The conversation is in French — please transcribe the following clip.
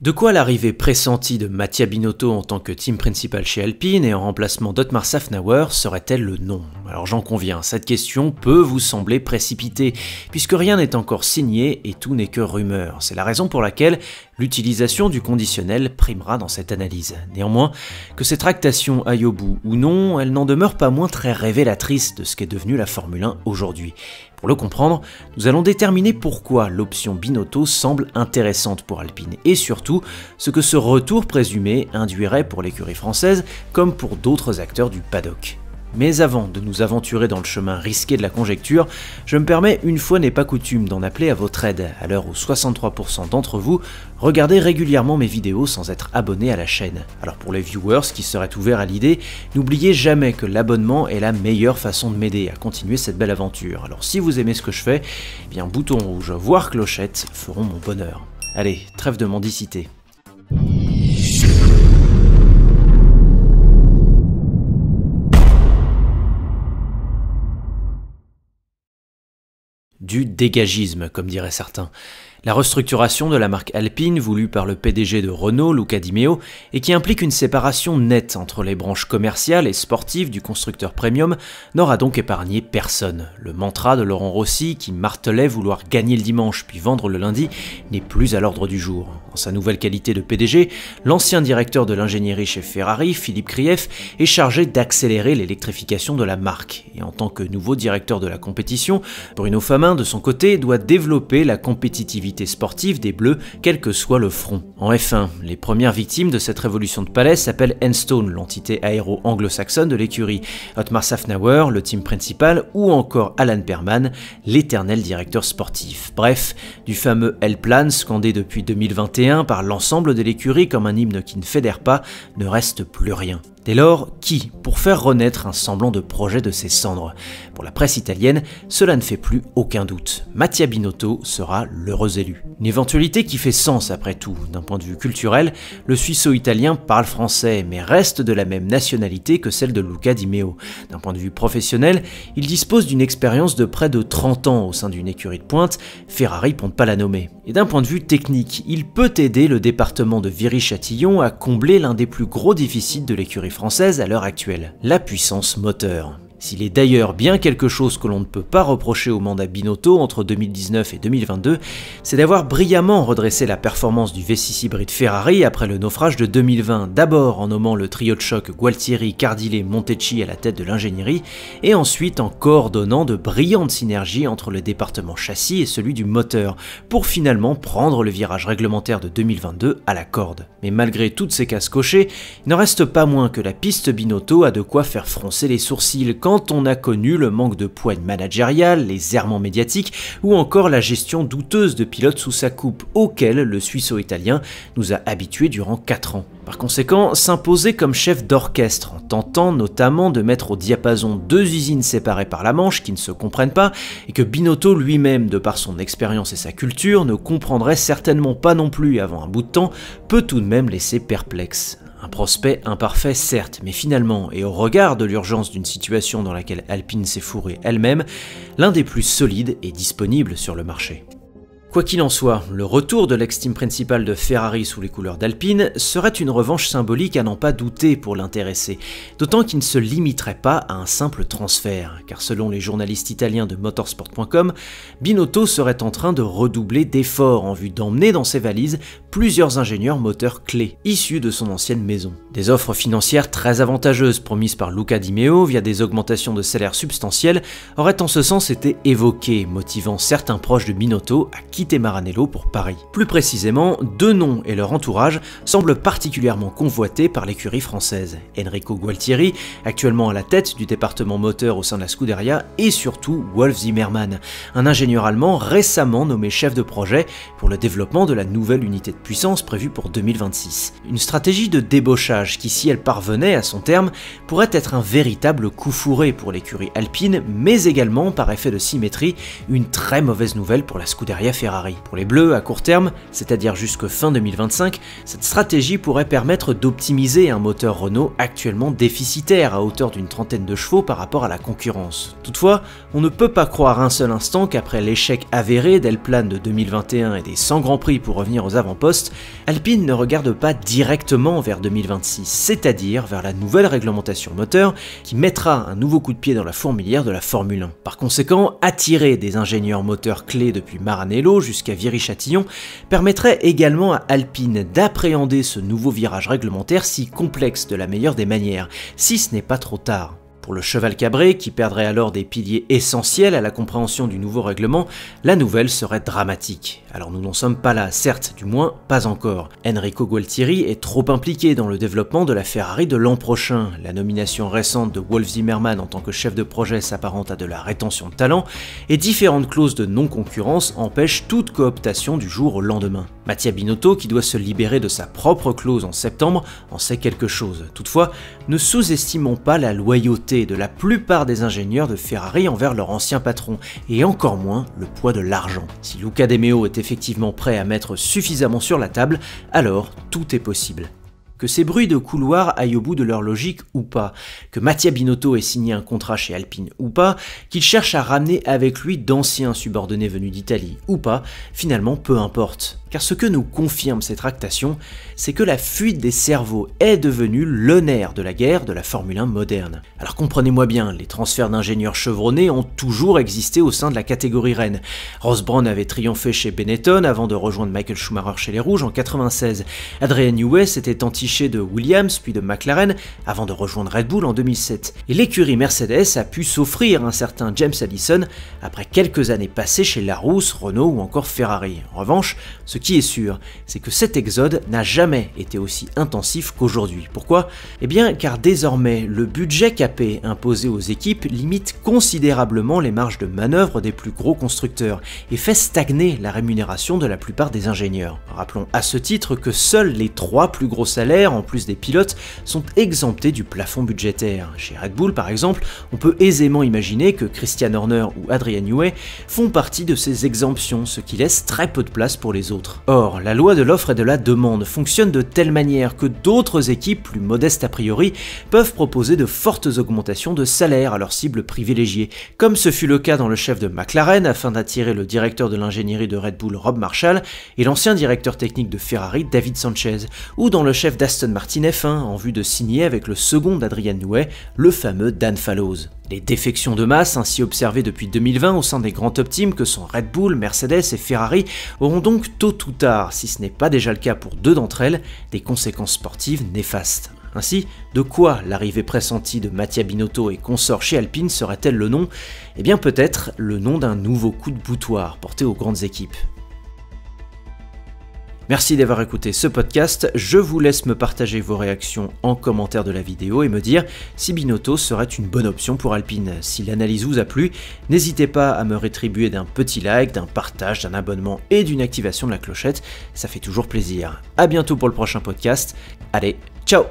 De quoi l'arrivée pressentie de Mattia Binotto en tant que team principal chez Alpine et en remplacement d'Otmar Szafnauer serait-elle le nom? Alors j'en conviens, cette question peut vous sembler précipitée, puisque rien n'est encore signé et tout n'est que rumeur. C'est la raison pour laquelle l'utilisation du conditionnel primera dans cette analyse. Néanmoins, que ces tractations aillent au bout ou non, elles n'en demeurent pas moins très révélatrices de ce qu'est devenue la Formule 1 aujourd'hui. Pour le comprendre, nous allons déterminer pourquoi l'option Binotto semble intéressante pour Alpine et surtout ce que ce retour présumé induirait pour l'écurie française comme pour d'autres acteurs du paddock. Mais avant de nous aventurer dans le chemin risqué de la conjecture, je me permets, une fois n'est pas coutume, d'en appeler à votre aide, à l'heure où 63% d'entre vous regardez régulièrement mes vidéos sans être abonnés à la chaîne. Alors pour les viewers qui seraient ouverts à l'idée, n'oubliez jamais que l'abonnement est la meilleure façon de m'aider à continuer cette belle aventure. Alors si vous aimez ce que je fais, eh bien bouton rouge, voire clochette feront mon bonheur. Allez, trêve de mendicité. Du dégagisme, comme diraient certains. La restructuration de la marque Alpine, voulue par le PDG de Renault, Luca Di Meo, et qui implique une séparation nette entre les branches commerciales et sportives du constructeur premium, n'aura donc épargné personne. Le mantra de Laurent Rossi, qui martelait vouloir gagner le dimanche puis vendre le lundi, n'est plus à l'ordre du jour. En sa nouvelle qualité de PDG, l'ancien directeur de l'ingénierie chez Ferrari, Philippe Krief, est chargé d'accélérer l'électrification de la marque. Et en tant que nouveau directeur de la compétition, Bruno Famin, de son côté, doit développer la compétitivité sportive des Bleus, quel que soit le front. En F1, les premières victimes de cette révolution de palais s'appellent Enstone, l'entité aéro-anglo-saxonne de l'écurie, Otmar Szafnauer, le team principal, ou encore Alan Perman, l'éternel directeur sportif. Bref, du fameux L-Plan scandé depuis 2021 par l'ensemble de l'écurie comme un hymne qui ne fédère pas, ne reste plus rien. Dès lors, qui pour faire renaître un semblant de projet de ses cendres? Pour la presse italienne, cela ne fait plus aucun doute. Mattia Binotto sera l'heureux élu. Une éventualité qui fait sens après tout. D'un point de vue culturel, le suisseau-italien parle français, mais reste de la même nationalité que celle de Luca Di Meo. D'un point de vue professionnel, il dispose d'une expérience de près de 30 ans au sein d'une écurie de pointe, Ferrari pour ne pas la nommer. Et d'un point de vue technique, il peut aider le département de Viry-Châtillon à combler l'un des plus gros déficits de l'écurie française à l'heure actuelle, la puissance moteur. S'il est d'ailleurs bien quelque chose que l'on ne peut pas reprocher au mandat Binotto entre 2019 et 2022, c'est d'avoir brillamment redressé la performance du V6 hybride Ferrari après le naufrage de 2020, d'abord en nommant le trio de choc Gualtieri, Cardile, Montecchi à la tête de l'ingénierie, et ensuite en coordonnant de brillantes synergies entre le département châssis et celui du moteur, pour finalement prendre le virage réglementaire de 2022 à la corde. Mais malgré toutes ces cases cochées, il n'en reste pas moins que la piste Binotto a de quoi faire froncer les sourcils quand on a connu le manque de poigne managériale, les errements médiatiques ou encore la gestion douteuse de pilotes sous sa coupe auquel le suisseau-italien nous a habitués durant 4 ans. Par conséquent, s'imposer comme chef d'orchestre en tentant notamment de mettre au diapason 2 usines séparées par la Manche qui ne se comprennent pas et que Binotto lui-même, de par son expérience et sa culture, ne comprendrait certainement pas non plus avant un bout de temps, peut tout de même laisser perplexe. Un prospect imparfait certes, mais finalement, et au regard de l'urgence d'une situation dans laquelle Alpine s'est fourrée elle-même, l'un des plus solides et disponibles sur le marché. Quoi qu'il en soit, le retour de l'ex-team principal de Ferrari sous les couleurs d'Alpine serait une revanche symbolique à n'en pas douter pour l'intéressé, d'autant qu'il ne se limiterait pas à un simple transfert, car selon les journalistes italiens de motorsport.com, Binotto serait en train de redoubler d'efforts en vue d'emmener dans ses valises plusieurs ingénieurs moteurs clés, issus de son ancienne maison. Des offres financières très avantageuses promises par Luca Di Meo via des augmentations de salaire substantielles auraient en ce sens été évoquées, motivant certains proches de Binotto à quitter Maranello pour Paris. Plus précisément, 2 noms et leur entourage semblent particulièrement convoités par l'écurie française. Enrico Gualtieri, actuellement à la tête du département moteur au sein de la Scuderia, et surtout Wolf Zimmermann, un ingénieur allemand récemment nommé chef de projet pour le développement de la nouvelle unité de puissance prévue pour 2026. Une stratégie de débauchage qui, si elle parvenait à son terme, pourrait être un véritable coup fourré pour l'écurie alpine, mais également, par effet de symétrie, une très mauvaise nouvelle pour la Scuderia Ferrari. Ferrari. Pour les Bleus, à court terme, c'est-à-dire jusque fin 2025, cette stratégie pourrait permettre d'optimiser un moteur Renault actuellement déficitaire à hauteur d'une trentaine de chevaux par rapport à la concurrence. Toutefois, on ne peut pas croire un seul instant qu'après l'échec avéré d'L-Plan de 2021 et des 100 Grands Prix pour revenir aux avant-postes, Alpine ne regarde pas directement vers 2026, c'est-à-dire vers la nouvelle réglementation moteur qui mettra un nouveau coup de pied dans la fourmilière de la Formule 1. Par conséquent, attirer des ingénieurs moteurs clés depuis Maranello jusqu'à Viry-Châtillon permettrait également à Alpine d'appréhender ce nouveau virage réglementaire si complexe de la meilleure des manières, si ce n'est pas trop tard. Pour le cheval cabré, qui perdrait alors des piliers essentiels à la compréhension du nouveau règlement, la nouvelle serait dramatique. Alors nous n'en sommes pas là, certes, du moins pas encore. Enrico Gualtieri est trop impliqué dans le développement de la Ferrari de l'an prochain. La nomination récente de Wolf Zimmermann en tant que chef de projet s'apparente à de la rétention de talent, et différentes clauses de non-concurrence empêchent toute cooptation du jour au lendemain. Mattia Binotto, qui doit se libérer de sa propre clause en septembre, en sait quelque chose. Toutefois, ne sous-estimons pas la loyauté de la plupart des ingénieurs de Ferrari envers leur ancien patron, et encore moins le poids de l'argent. Si Luca De Meo est effectivement prêt à mettre suffisamment sur la table, alors tout est possible. Que ces bruits de couloir aillent au bout de leur logique ou pas, que Mattia Binotto ait signé un contrat chez Alpine ou pas, qu'il cherche à ramener avec lui d'anciens subordonnés venus d'Italie ou pas, finalement peu importe. Car ce que nous confirme ces tractations, c'est que la fuite des cerveaux est devenue le nerf de la guerre de la Formule 1 moderne. Alors comprenez-moi bien, les transferts d'ingénieurs chevronnés ont toujours existé au sein de la catégorie reine. Ross Brawn avait triomphé chez Benetton avant de rejoindre Michael Schumacher chez les Rouges en 96. Adrian Newey s'était entiché de Williams puis de McLaren avant de rejoindre Red Bull en 2007. Et l'écurie Mercedes a pu s'offrir un certain James Allison après quelques années passées chez Larousse, Renault ou encore Ferrari. En revanche, ce qui est sûr, c'est que cet exode n'a jamais été aussi intensif qu'aujourd'hui. Pourquoi ? Eh bien car désormais, le budget capé imposé aux équipes limite considérablement les marges de manœuvre des plus gros constructeurs et fait stagner la rémunération de la plupart des ingénieurs. Rappelons à ce titre que seuls les 3 plus gros salaires, en plus des pilotes, sont exemptés du plafond budgétaire. Chez Red Bull par exemple, on peut aisément imaginer que Christian Horner ou Adrian Newey font partie de ces exemptions, ce qui laisse très peu de place pour les autres. Or, la loi de l'offre et de la demande fonctionne de telle manière que d'autres équipes plus modestes a priori peuvent proposer de fortes augmentations de salaire à leurs cibles privilégiées, comme ce fut le cas dans le chef de McLaren afin d'attirer le directeur de l'ingénierie de Red Bull Rob Marshall et l'ancien directeur technique de Ferrari David Sanchez, ou dans le chef d'Aston Martin F1 en vue de signer avec le second d'Adrian Newey, le fameux Dan Fallows. Les défections de masse ainsi observées depuis 2020 au sein des grands top teams que sont Red Bull, Mercedes et Ferrari auront donc tôt ou tard, si ce n'est pas déjà le cas pour 2 d'entre elles, des conséquences sportives néfastes. Ainsi, de quoi l'arrivée pressentie de Mattia Binotto et consorts chez Alpine serait-elle le nom ? Eh bien peut-être le nom d'un nouveau coup de boutoir porté aux grandes équipes. Merci d'avoir écouté ce podcast, je vous laisse me partager vos réactions en commentaire de la vidéo et me dire si Binotto serait une bonne option pour Alpine. Si l'analyse vous a plu, n'hésitez pas à me rétribuer d'un petit like, d'un partage, d'un abonnement et d'une activation de la clochette, ça fait toujours plaisir. A bientôt pour le prochain podcast, allez, ciao!